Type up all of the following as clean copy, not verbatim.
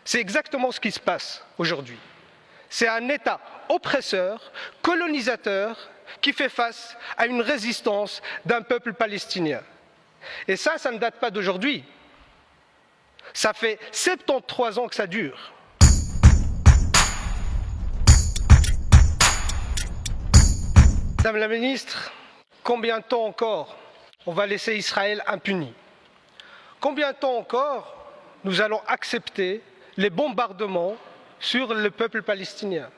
C'est exactement ce qui se passe aujourd'hui. C'est un État oppresseur, colonisateur, qui fait face à une résistance d'un peuple palestinien. Et ça ne date pas d'aujourd'hui. Ça fait 73 ans que ça dure. Madame la ministre, combien de temps encore on va laisser Israël impuni? Combien de temps encore nous allons accepter les bombardements sur le peuple palestinien?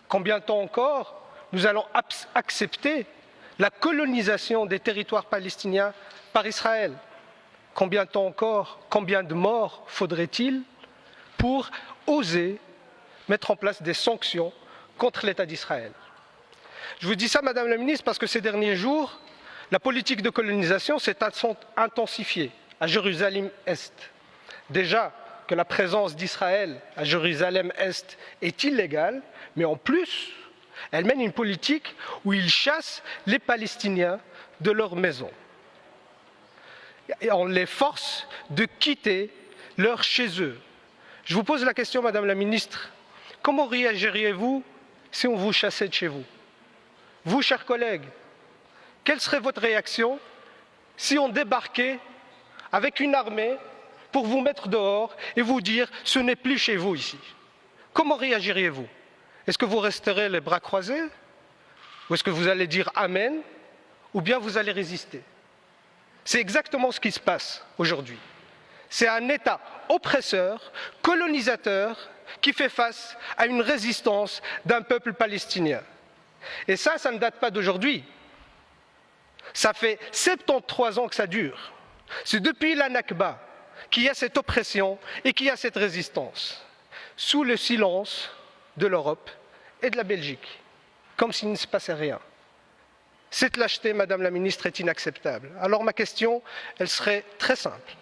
Combien de temps encore nous allons accepter la colonisation des territoires palestiniens par Israël? Combien de temps encore, combien de morts faudrait-il pour oser mettre en place des sanctions contre l'État d'Israël? Je vous dis ça, Madame la Ministre, parce que ces derniers jours, la politique de colonisation s'est intensifiée à Jérusalem-Est. Déjà que la présence d'Israël à Jérusalem-Est est illégale, mais en plus, elle mène une politique où il chasse les Palestiniens de leur maison. Et on les force de quitter leur chez eux. Je vous pose la question, Madame la Ministre, comment réagiriez-vous si on vous chassait de chez vous? Vous, chers collègues, quelle serait votre réaction si on débarquait avec une armée pour vous mettre dehors et vous dire « ce n'est plus chez vous ici ». Comment réagiriez-vous? Est-ce que vous resterez les bras croisés? Ou est-ce que vous allez dire « Amen » ou bien vous allez résister? C'est exactement ce qui se passe aujourd'hui. C'est un État oppresseur, colonisateur, qui fait face à une résistance d'un peuple palestinien. Et ça ne date pas d'aujourd'hui. Ça fait 73 ans que ça dure. C'est depuis la Nakba qu'il y a cette oppression et qu'il y a cette résistance, sous le silence de l'Europe et de la Belgique, comme s'il ne se passait rien. Cette lâcheté, Madame la Ministre, est inacceptable. Alors ma question, elle serait très simple.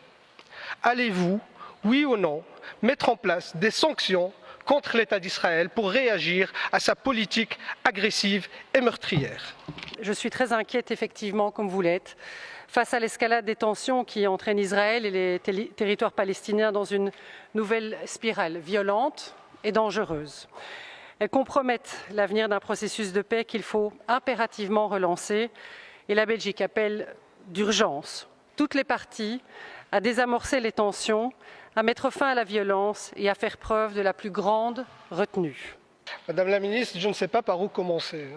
Allez-vous, oui ou non, mettre en place des sanctions contre l'État d'Israël pour réagir à sa politique agressive et meurtrière? Je suis très inquiète, effectivement, comme vous l'êtes, face à l'escalade des tensions qui entraîne Israël et les territoires palestiniens dans une nouvelle spirale violente et dangereuse. Elles compromettent l'avenir d'un processus de paix qu'il faut impérativement relancer, et la Belgique appelle d'urgence toutes les parties à désamorcer les tensions, à mettre fin à la violence et à faire preuve de la plus grande retenue. Madame la Ministre, je ne sais pas par où commencer.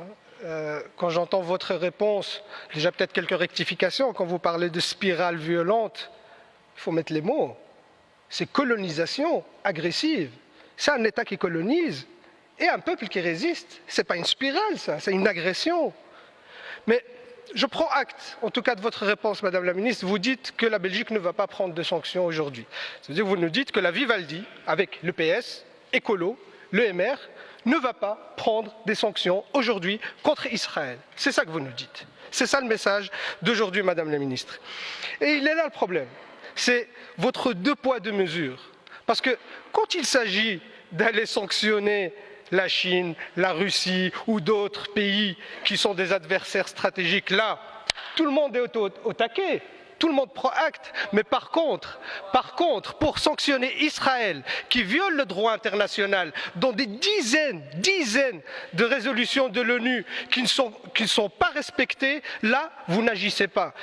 Quand j'entends votre réponse, déjà peut-être quelques rectifications. Quand vous parlez de spirale violente, il faut mettre les mots. C'est colonisation agressive. C'est un État qui colonise et un peuple qui résiste. Ce n'est pas une spirale, ça, c'est une agression. Mais je prends acte, en tout cas, de votre réponse, Madame la Ministre. Vous dites que la Belgique ne va pas prendre de sanctions aujourd'hui. C'est-à-dire que vous nous dites que la Vivaldi, avec le PS, Écolo, le MR, ne va pas prendre des sanctions aujourd'hui contre Israël. C'est ça que vous nous dites. C'est ça le message d'aujourd'hui, Madame la Ministre. Et il est là le problème. C'est votre deux poids, deux mesures. Parce que quand il s'agit d'aller sanctionner la Chine, la Russie ou d'autres pays qui sont des adversaires stratégiques, là, tout le monde est au taquet. Tout le monde prend acte, mais par contre, pour sanctionner Israël, qui viole le droit international, dans des dizaines de résolutions de l'ONU qui ne sont pas respectées, là, vous n'agissez pas.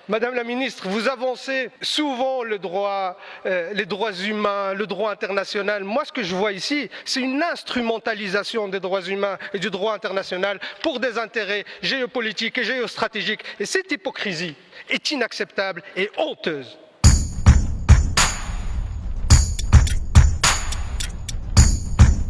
Madame la Ministre, vous avancez souvent les droits humains, le droit international. Moi, ce que je vois ici, c'est une instrumentalisation des droits humains et du droit international pour des intérêts géopolitiques et géostratégiques. Et cette hypocrisie est inacceptable et honteuse.